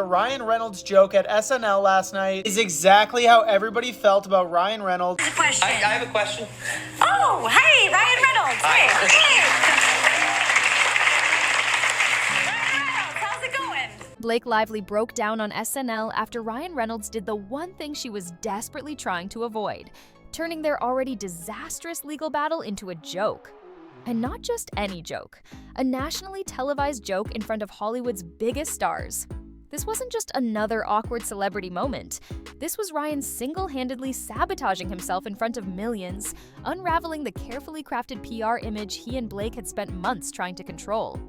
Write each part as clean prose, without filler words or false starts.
Ryan Reynolds' joke at SNL last night is exactly how everybody felt about Ryan Reynolds. Question. I have a question. Oh, hey, Ryan Reynolds. Hi. Hey. Ryan Reynolds, how's it going? Blake Lively broke down on SNL after Ryan Reynolds did the one thing she was desperately trying to avoid, turning their already disastrous legal battle into a joke. And not just any joke, a nationally televised joke in front of Hollywood's biggest stars. This wasn't just another awkward celebrity moment. This was Ryan single-handedly sabotaging himself in front of millions, unraveling the carefully crafted PR image he and Blake had spent months trying to control.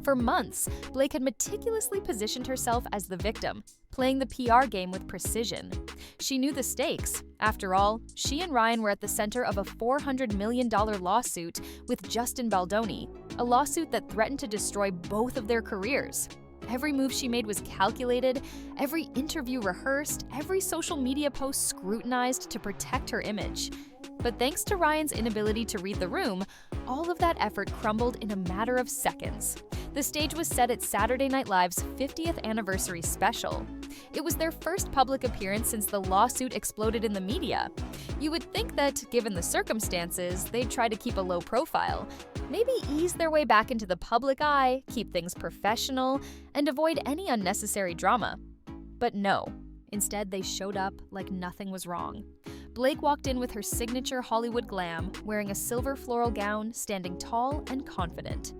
For months, Blake had meticulously positioned herself as the victim, playing the PR game with precision. She knew the stakes. After all, she and Ryan were at the center of a $400 million lawsuit with Justin Baldoni, a lawsuit that threatened to destroy both of their careers. Every move she made was calculated, every interview rehearsed, every social media post scrutinized to protect her image. But thanks to Ryan's inability to read the room, all of that effort crumbled in a matter of seconds. The stage was set at Saturday Night Live's 50th anniversary special. It was their first public appearance since the lawsuit exploded in the media. You would think that, given the circumstances, they'd try to keep a low profile, maybe ease their way back into the public eye, keep things professional, and avoid any unnecessary drama. But no. Instead, they showed up like nothing was wrong. Blake walked in with her signature Hollywood glam, wearing a silver floral gown, standing tall and confident.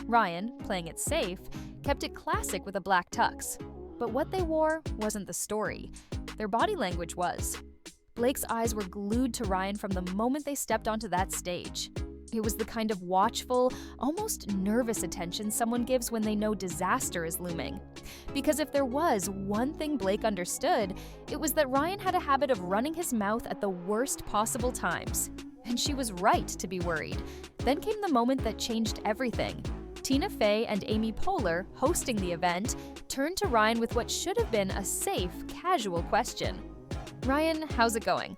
Ryan, playing it safe, kept it classic with a black tux. But what they wore wasn't the story. Their body language was. Blake's eyes were glued to Ryan from the moment they stepped onto that stage. It was the kind of watchful, almost nervous attention someone gives when they know disaster is looming. Because if there was one thing Blake understood, it was that Ryan had a habit of running his mouth at the worst possible times. And she was right to be worried. Then came the moment that changed everything. Tina Fey and Amy Poehler, hosting the event, turned to Ryan with what should have been a safe, casual question. "Ryan, how's it going?"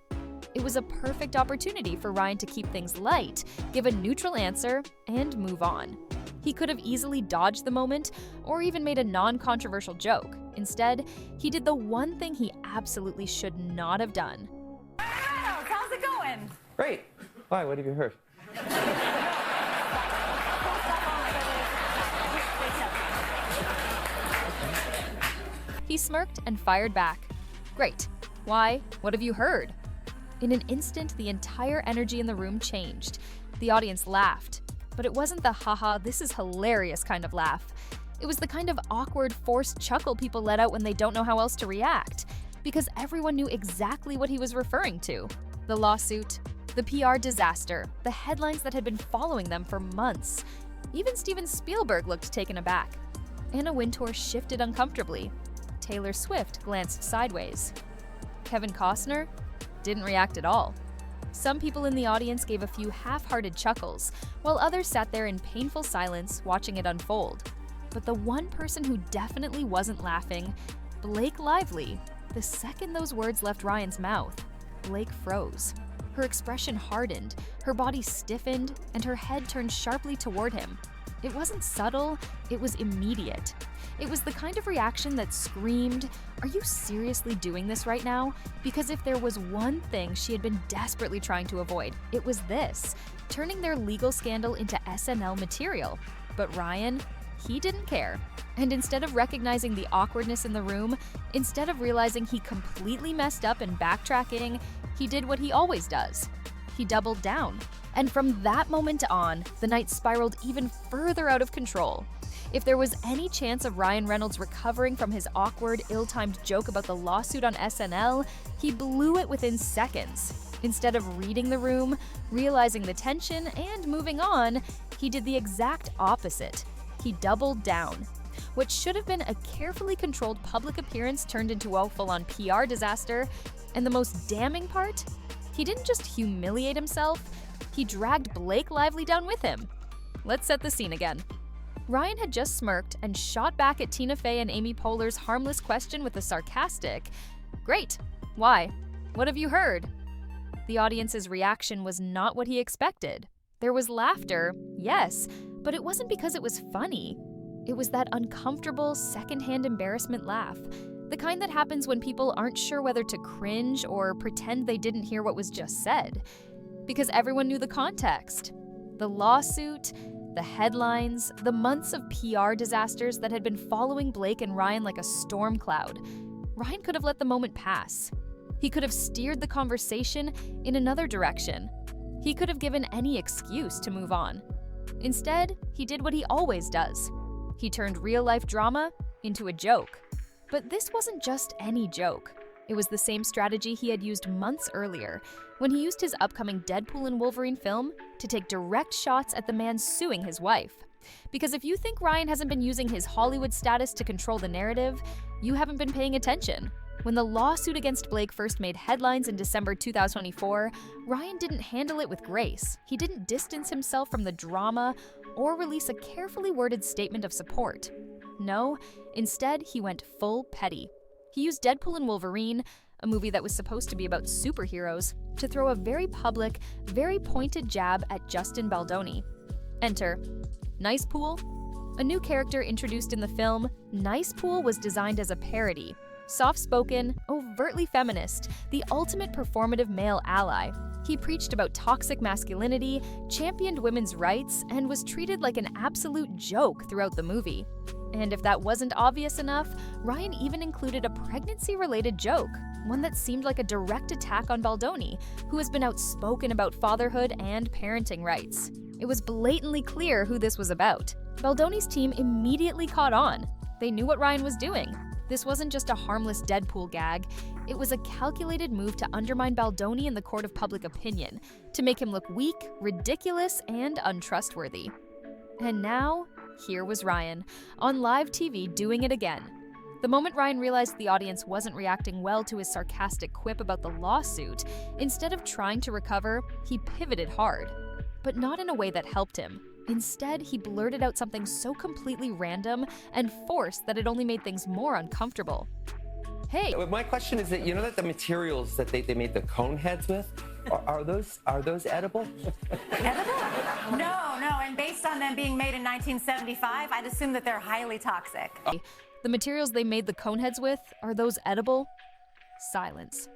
It was a perfect opportunity for Ryan to keep things light, give a neutral answer, and move on. He could have easily dodged the moment or even made a non-controversial joke. Instead, he did the one thing he absolutely should not have done. Reynolds, how's it going? Great. Why? What have you heard? He smirked and fired back. "Great. Why? What have you heard?" In an instant, the entire energy in the room changed. The audience laughed. But it wasn't the haha, this is hilarious kind of laugh. It was the kind of awkward, forced chuckle people let out when they don't know how else to react. Because everyone knew exactly what he was referring to. The lawsuit, the PR disaster, the headlines that had been following them for months. Even Steven Spielberg looked taken aback. Anna Wintour shifted uncomfortably. Taylor Swift glanced sideways. Kevin Costner didn't react at all. Some people in the audience gave a few half-hearted chuckles, while others sat there in painful silence watching it unfold. But the one person who definitely wasn't laughing, Blake Lively. The second those words left Ryan's mouth, Blake froze. Her expression hardened, her body stiffened, and her head turned sharply toward him. It wasn't subtle, it was immediate. It was the kind of reaction that screamed, "Are you seriously doing this right now?" Because if there was one thing she had been desperately trying to avoid, it was this, turning their legal scandal into SNL material. But Ryan, he didn't care. And instead of recognizing the awkwardness in the room, instead of realizing he completely messed up and backtracking, he did what he always does. He doubled down. And from that moment on, the night spiraled even further out of control. If there was any chance of Ryan Reynolds recovering from his awkward, ill-timed joke about the lawsuit on SNL, he blew it within seconds. Instead of reading the room, realizing the tension, and moving on, he did the exact opposite. He doubled down. What should have been a carefully controlled public appearance turned into a full-on PR disaster. And the most damning part? He didn't just humiliate himself, he dragged Blake Lively down with him. Let's set the scene again. Ryan had just smirked and shot back at Tina Fey and Amy Poehler's harmless question with a sarcastic, "Great. Why? What have you heard?" The audience's reaction was not what he expected. There was laughter, yes, but it wasn't because it was funny. It was that uncomfortable, secondhand embarrassment laugh, the kind that happens when people aren't sure whether to cringe or pretend they didn't hear what was just said. Because everyone knew the context. The lawsuit, the headlines, the months of PR disasters that had been following Blake and Ryan like a storm cloud. Ryan could have let the moment pass. He could have steered the conversation in another direction. He could have given any excuse to move on. Instead, he did what he always does. He turned real-life drama into a joke. But this wasn't just any joke. It was the same strategy he had used months earlier, when he used his upcoming Deadpool and Wolverine film to take direct shots at the man suing his wife. Because if you think Ryan hasn't been using his Hollywood status to control the narrative, you haven't been paying attention. When the lawsuit against Blake first made headlines in December 2024, Ryan didn't handle it with grace. He didn't distance himself from the drama or release a carefully worded statement of support. No, instead, he went full petty. He used Deadpool and Wolverine, a movie that was supposed to be about superheroes, to throw a very public, very pointed jab at Justin Baldoni. Enter Nice Pool. A new character introduced in the film, Nice Pool was designed as a parody. Soft-spoken, overtly feminist, the ultimate performative male ally. He preached about toxic masculinity, championed women's rights, and was treated like an absolute joke throughout the movie. And if that wasn't obvious enough, Ryan even included a pregnancy-related joke, one that seemed like a direct attack on Baldoni, who has been outspoken about fatherhood and parenting rights. It was blatantly clear who this was about. Baldoni's team immediately caught on. They knew what Ryan was doing. This wasn't just a harmless Deadpool gag. It was a calculated move to undermine Baldoni in the court of public opinion, to make him look weak, ridiculous, and untrustworthy. And now, here was Ryan, on live TV doing it again. The moment Ryan realized the audience wasn't reacting well to his sarcastic quip about the lawsuit, instead of trying to recover, he pivoted hard. But not in a way that helped him. Instead, he blurted out something so completely random and forced that it only made things more uncomfortable. Hey! My question is that you know that the materials that they made the cone heads with, are those edible? Edible? No, and based on them being made in 1975, I'd assume that they're highly toxic. The materials they made the cone heads with, are those edible? Silence.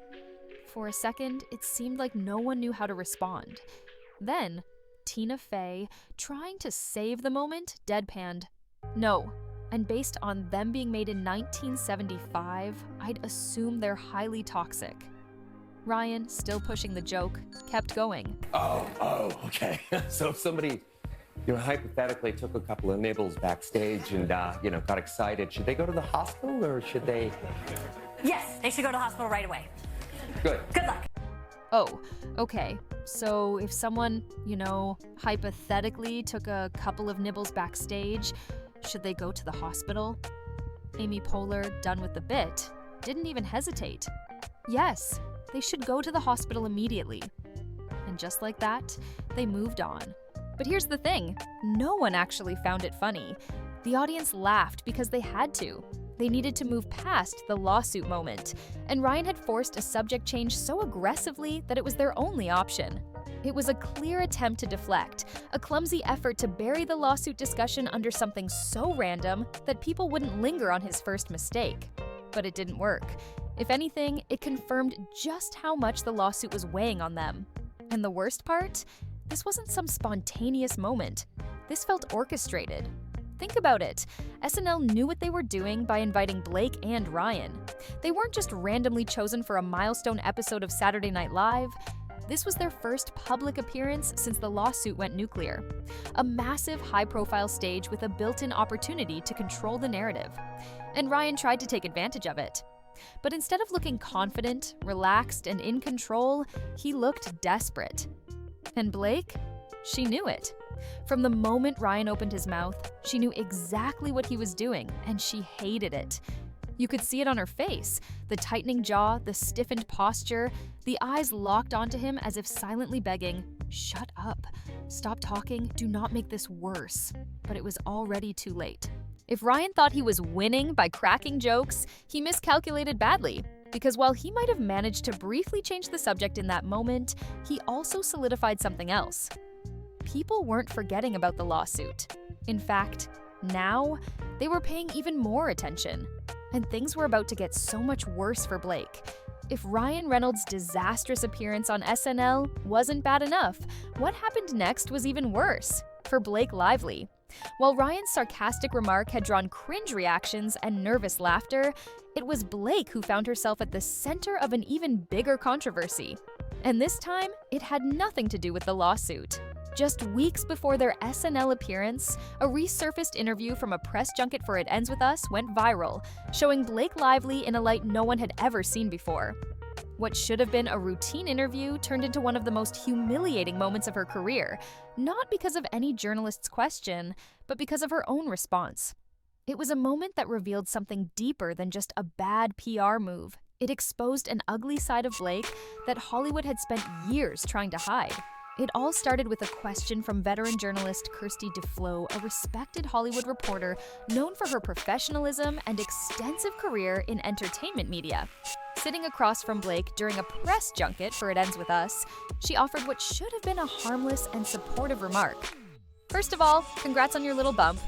For a second, it seemed like no one knew how to respond. Then, Tina Fey, trying to save the moment, deadpanned. No. And based on them being made in 1975, I'd assume they're highly toxic. Ryan, still pushing the joke, kept going. Oh, okay. So if somebody, hypothetically took a couple of nibbles backstage and, got excited, should they go to the hospital or should they? Yes, they should go to the hospital right away. Good. Good luck. Oh, okay. So if someone, hypothetically took a couple of nibbles backstage, should they go to the hospital? Amy Poehler, done with the bit, didn't even hesitate. Yes, they should go to the hospital immediately. And just like that, they moved on. But here's the thing, no one actually found it funny. The audience laughed because they had to. They needed to move past the lawsuit moment, and Ryan had forced a subject change so aggressively that it was their only option. It was a clear attempt to deflect, a clumsy effort to bury the lawsuit discussion under something so random that people wouldn't linger on his first mistake. But it didn't work. If anything, it confirmed just how much the lawsuit was weighing on them. And the worst part? This wasn't some spontaneous moment. This felt orchestrated. Think about it. SNL knew what they were doing by inviting Blake and Ryan. They weren't just randomly chosen for a milestone episode of Saturday Night Live. This was their first public appearance since the lawsuit went nuclear. A massive, high-profile stage with a built-in opportunity to control the narrative. And Ryan tried to take advantage of it. But instead of looking confident, relaxed, and in control, he looked desperate. And Blake? She knew it. From the moment Ryan opened his mouth, she knew exactly what he was doing, and she hated it. You could see it on her face, the tightening jaw, the stiffened posture, the eyes locked onto him as if silently begging, "Shut up. Stop talking. Do not make this worse." But it was already too late. If Ryan thought he was winning by cracking jokes, he miscalculated badly. Because while he might have managed to briefly change the subject in that moment, he also solidified something else. People weren't forgetting about the lawsuit. In fact, Now, they were paying even more attention. And things were about to get so much worse for Blake. If Ryan Reynolds' disastrous appearance on SNL wasn't bad enough, what happened next was even worse for Blake Lively. While Ryan's sarcastic remark had drawn cringe reactions and nervous laughter, it was Blake who found herself at the center of an even bigger controversy. And this time, it had nothing to do with the lawsuit. Just weeks before their SNL appearance, a resurfaced interview from a press junket for It Ends With Us went viral, showing Blake Lively in a light no one had ever seen before. What should have been a routine interview turned into one of the most humiliating moments of her career, not because of any journalist's question, but because of her own response. It was a moment that revealed something deeper than just a bad PR move. It exposed an ugly side of Blake that Hollywood had spent years trying to hide. It all started with a question from veteran journalist Kirsty DeFlo, a respected Hollywood reporter known for her professionalism and extensive career in entertainment media. Sitting across from Blake during a press junket for It Ends With Us, she offered what should have been a harmless and supportive remark. First of all, congrats on your little bump.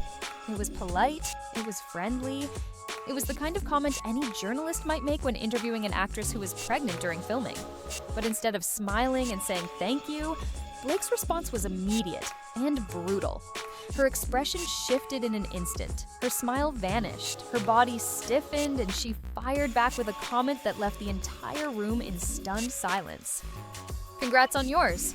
It was polite, it was friendly, it was the kind of comment any journalist might make when interviewing an actress who was pregnant during filming. But instead of smiling and saying thank you, Blake's response was immediate and brutal. Her expression shifted in an instant. Her smile vanished, her body stiffened, and she fired back with a comment that left the entire room in stunned silence. Congrats on yours.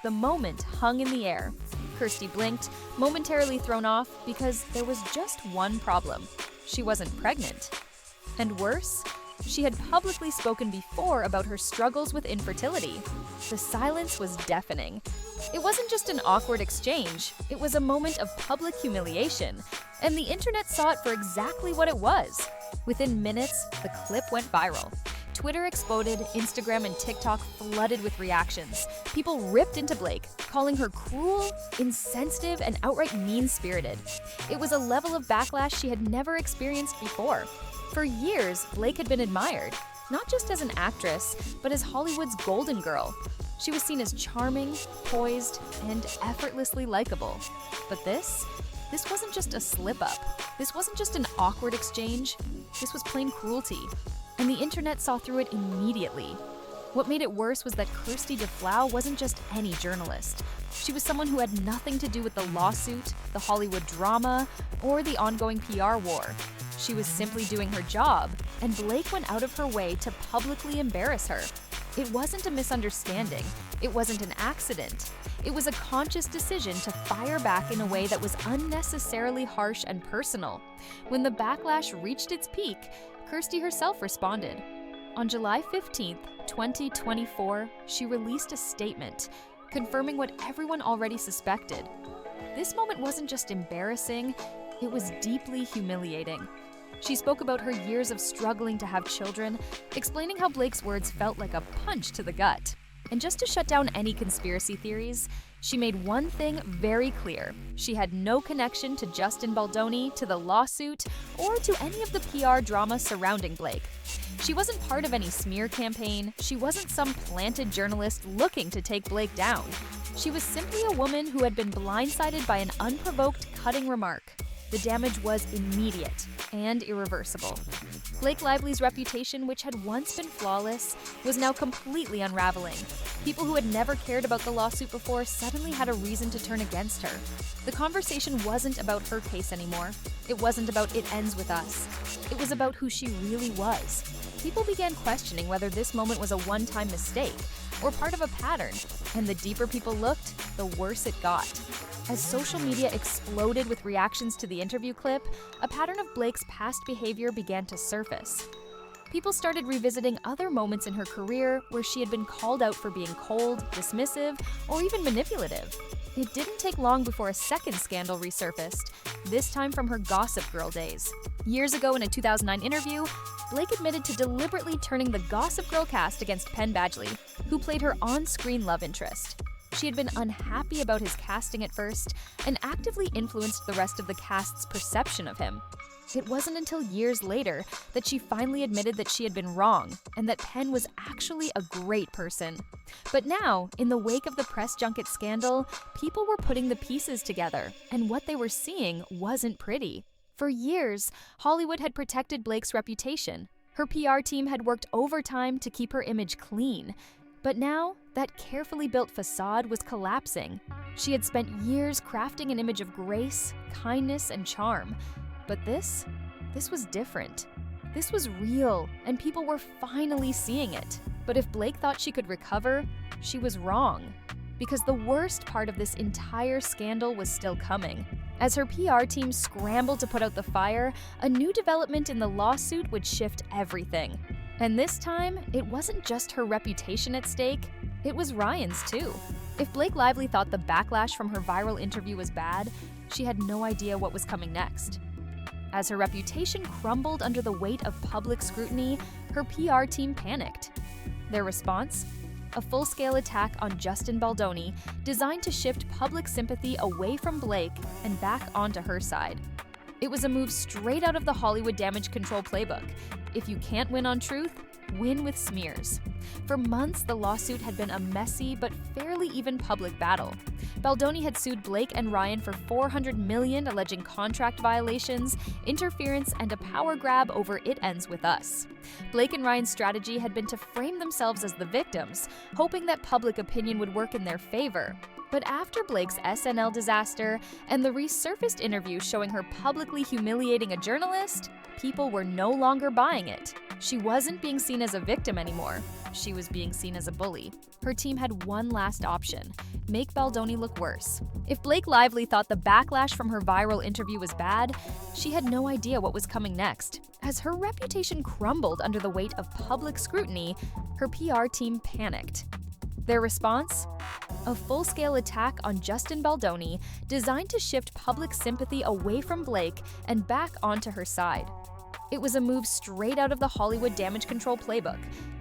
The moment hung in the air. Kirsty blinked, momentarily thrown off because there was just one problem. She wasn't pregnant. And worse, she had publicly spoken before about her struggles with infertility. The silence was deafening. It wasn't just an awkward exchange, it was a moment of public humiliation, and the internet saw it for exactly what it was. Within minutes, the clip went viral. Twitter exploded, Instagram and TikTok flooded with reactions. People ripped into Blake, calling her cruel, insensitive, and outright mean-spirited. It was a level of backlash she had never experienced before. For years, Blake had been admired, not just as an actress, but as Hollywood's golden girl. She was seen as charming, poised, and effortlessly likable. But this wasn't just a slip-up. This wasn't just an awkward exchange. This was plain cruelty. And the internet saw through it immediately. What made it worse was that Kirsty DeFlo wasn't just any journalist. She was someone who had nothing to do with the lawsuit, the Hollywood drama, or the ongoing PR war. She was simply doing her job, and Blake went out of her way to publicly embarrass her. It wasn't a misunderstanding. It wasn't an accident. It was a conscious decision to fire back in a way that was unnecessarily harsh and personal. When the backlash reached its peak, Kirsty herself responded. On July 15th, 2024, she released a statement, confirming what everyone already suspected. This moment wasn't just embarrassing, it was deeply humiliating. She spoke about her years of struggling to have children, explaining how Blake's words felt like a punch to the gut. And just to shut down any conspiracy theories, she made one thing very clear. She had no connection to Justin Baldoni, to the lawsuit, or to any of the PR drama surrounding Blake. She wasn't part of any smear campaign. She wasn't some planted journalist looking to take Blake down. She was simply a woman who had been blindsided by an unprovoked cutting remark. The damage was immediate and irreversible. Blake Lively's reputation, which had once been flawless, was now completely unraveling. People who had never cared about the lawsuit before suddenly had a reason to turn against her. The conversation wasn't about her case anymore. It wasn't about It Ends With Us. It was about who she really was. People began questioning whether this moment was a one-time mistake or part of a pattern, and the deeper people looked, the worse it got. As social media exploded with reactions to the interview clip, a pattern of Blake's past behavior began to surface. People started revisiting other moments in her career where she had been called out for being cold, dismissive, or even manipulative. It didn't take long before a second scandal resurfaced, this time from her Gossip Girl days. Years ago in a 2009 interview, Blake admitted to deliberately turning the Gossip Girl cast against Penn Badgley, who played her on-screen love interest. She had been unhappy about his casting at first and actively influenced the rest of the cast's perception of him. It wasn't until years later that she finally admitted that she had been wrong and that Penn was actually a great person. But now, in the wake of the press junket scandal, people were putting the pieces together, and what they were seeing wasn't pretty. For years, Hollywood had protected Blake's reputation. Her PR team had worked overtime to keep her image clean. But now, that carefully built facade was collapsing. She had spent years crafting an image of grace, kindness, and charm. But this was different. This was real, and people were finally seeing it. But if Blake thought she could recover, she was wrong. Because the worst part of this entire scandal was still coming. As her PR team scrambled to put out the fire, a new development in the lawsuit would shift everything. And this time, it wasn't just her reputation at stake, it was Ryan's too. If Blake Lively thought the backlash from her viral interview was bad, she had no idea what was coming next. As her reputation crumbled under the weight of public scrutiny, her PR team panicked. Their response? A full-scale attack on Justin Baldoni designed to shift public sympathy away from Blake and back onto her side. It was a move straight out of the Hollywood damage control playbook. If you can't win on truth, win with smears. For months, the lawsuit had been a messy but fairly even public battle. Baldoni had sued Blake and Ryan for $400 million, alleging contract violations, interference, and a power grab over It Ends With Us. Blake and Ryan's strategy had been to frame themselves as the victims, hoping that public opinion would work in their favor. But after Blake's SNL disaster and the resurfaced interview showing her publicly humiliating a journalist, people were no longer buying it. She wasn't being seen as a victim anymore. She was being seen as a bully. Her team had one last option: make Baldoni look worse. If Blake Lively thought the backlash from her viral interview was bad, she had no idea what was coming next. As her reputation crumbled under the weight of public scrutiny, her PR team panicked. Their response? A full-scale attack on Justin Baldoni designed to shift public sympathy away from Blake and back onto her side. It was a move straight out of the Hollywood damage control playbook.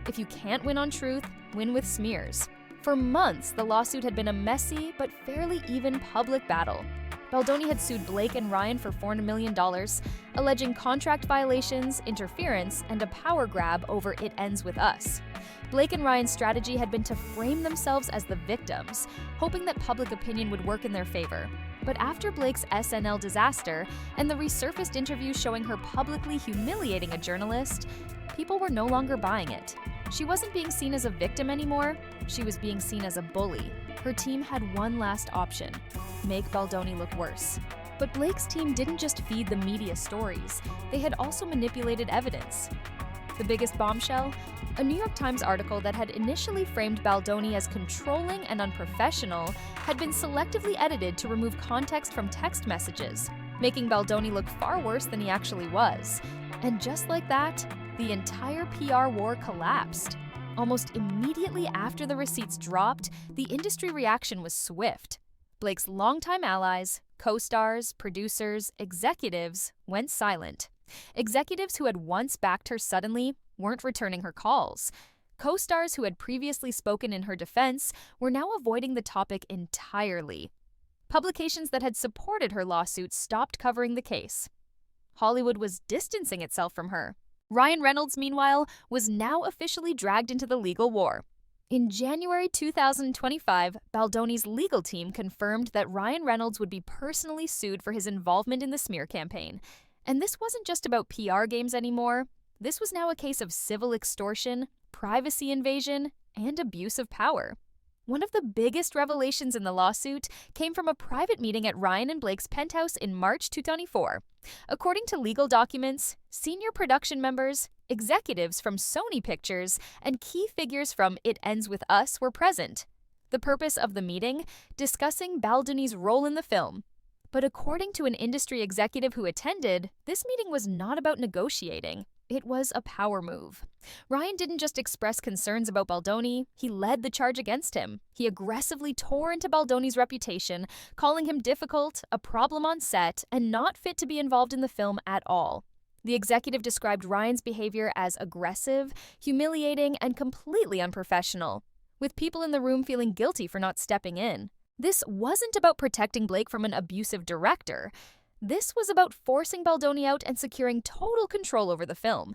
If you can't win on truth, win with smears. For months, the lawsuit had been a messy but fairly even public battle. Baldoni had sued Blake and Ryan for $400 million, alleging contract violations, interference, and a power grab over It Ends With Us. Blake and Ryan's strategy had been to frame themselves as the victims, hoping that public opinion would work in their favor. But after Blake's SNL disaster and the resurfaced interview showing her publicly humiliating a journalist, people were no longer buying it. She wasn't being seen as a victim anymore, she was being seen as a bully. Her team had one last option: make Baldoni look worse. But Blake's team didn't just feed the media stories, they had also manipulated evidence. The biggest bombshell? A New York Times article that had initially framed Baldoni as controlling and unprofessional had been selectively edited to remove context from text messages, making Baldoni look far worse than he actually was. And just like that, the entire PR war collapsed. Almost immediately after the receipts dropped, the industry reaction was swift. Blake's longtime allies, co-stars, producers, executives went silent. Executives who had once backed her suddenly weren't returning her calls. Co-stars who had previously spoken in her defense were now avoiding the topic entirely. Publications that had supported her lawsuit stopped covering the case. Hollywood was distancing itself from her. Ryan Reynolds, meanwhile, was now officially dragged into the legal war. In January 2025, Baldoni's legal team confirmed that Ryan Reynolds would be personally sued for his involvement in the smear campaign. And this wasn't just about PR games anymore. This was now a case of civil extortion, privacy invasion, and abuse of power. One of the biggest revelations in the lawsuit came from a private meeting at Ryan and Blake's penthouse in March 2024. According to legal documents, senior production members, executives from Sony Pictures, and key figures from It Ends With Us were present. The purpose of the meeting? Discussing Baldoni's role in the film. But according to an industry executive who attended, this meeting was not about negotiating. It was a power move. Ryan didn't just express concerns about Baldoni, he led the charge against him. He aggressively tore into Baldoni's reputation, calling him difficult, a problem on set, and not fit to be involved in the film at all. The executive described Ryan's behavior as aggressive, humiliating, and completely unprofessional, with people in the room feeling guilty for not stepping in. This wasn't about protecting Blake from an abusive director. This was about forcing Baldoni out and securing total control over the film.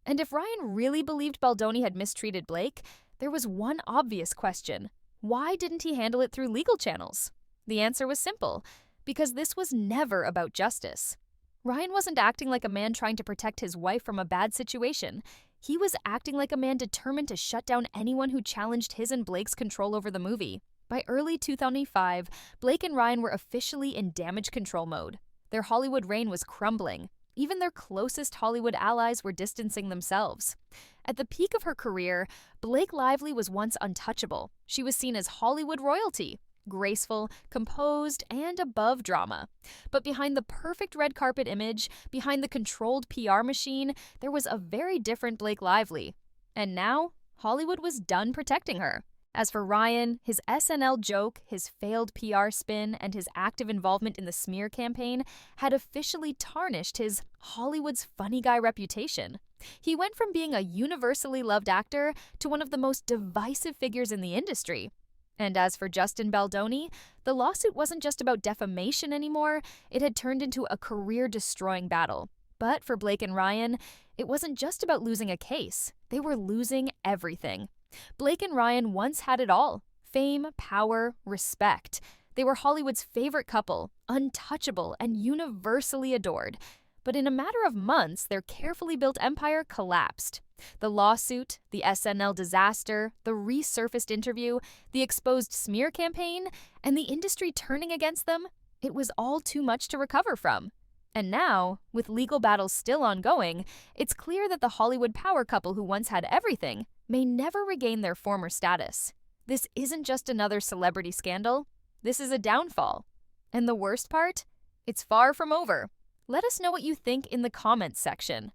And if Ryan really believed Baldoni had mistreated Blake, there was one obvious question. Why didn't he handle it through legal channels? The answer was simple, because this was never about justice. Ryan wasn't acting like a man trying to protect his wife from a bad situation. He was acting like a man determined to shut down anyone who challenged his and Blake's control over the movie. By early 2005, Blake and Ryan were officially in damage control mode. Their Hollywood reign was crumbling. Even their closest Hollywood allies were distancing themselves. At the peak of her career, Blake Lively was once untouchable. She was seen as Hollywood royalty, graceful, composed, and above drama. But behind the perfect red carpet image, behind the controlled PR machine, there was a very different Blake Lively. And now, Hollywood was done protecting her. As for Ryan, his SNL joke, his failed PR spin, and his active involvement in the smear campaign had officially tarnished his Hollywood's funny guy reputation. He went from being a universally loved actor to one of the most divisive figures in the industry. And as for Justin Baldoni, the lawsuit wasn't just about defamation anymore, it had turned into a career-destroying battle. But for Blake and Ryan, it wasn't just about losing a case. They were losing everything. Blake and Ryan once had it all: fame, power, respect. They were Hollywood's favorite couple, untouchable and universally adored. But in a matter of months, their carefully built empire collapsed. The lawsuit, the SNL disaster, the resurfaced interview, the exposed smear campaign, and the industry turning against them, it was all too much to recover from. And now, with legal battles still ongoing, it's clear that the Hollywood power couple who once had everything may never regain their former status. This isn't just another celebrity scandal. This is a downfall. And the worst part? It's far from over. Let us know what you think in the comments section.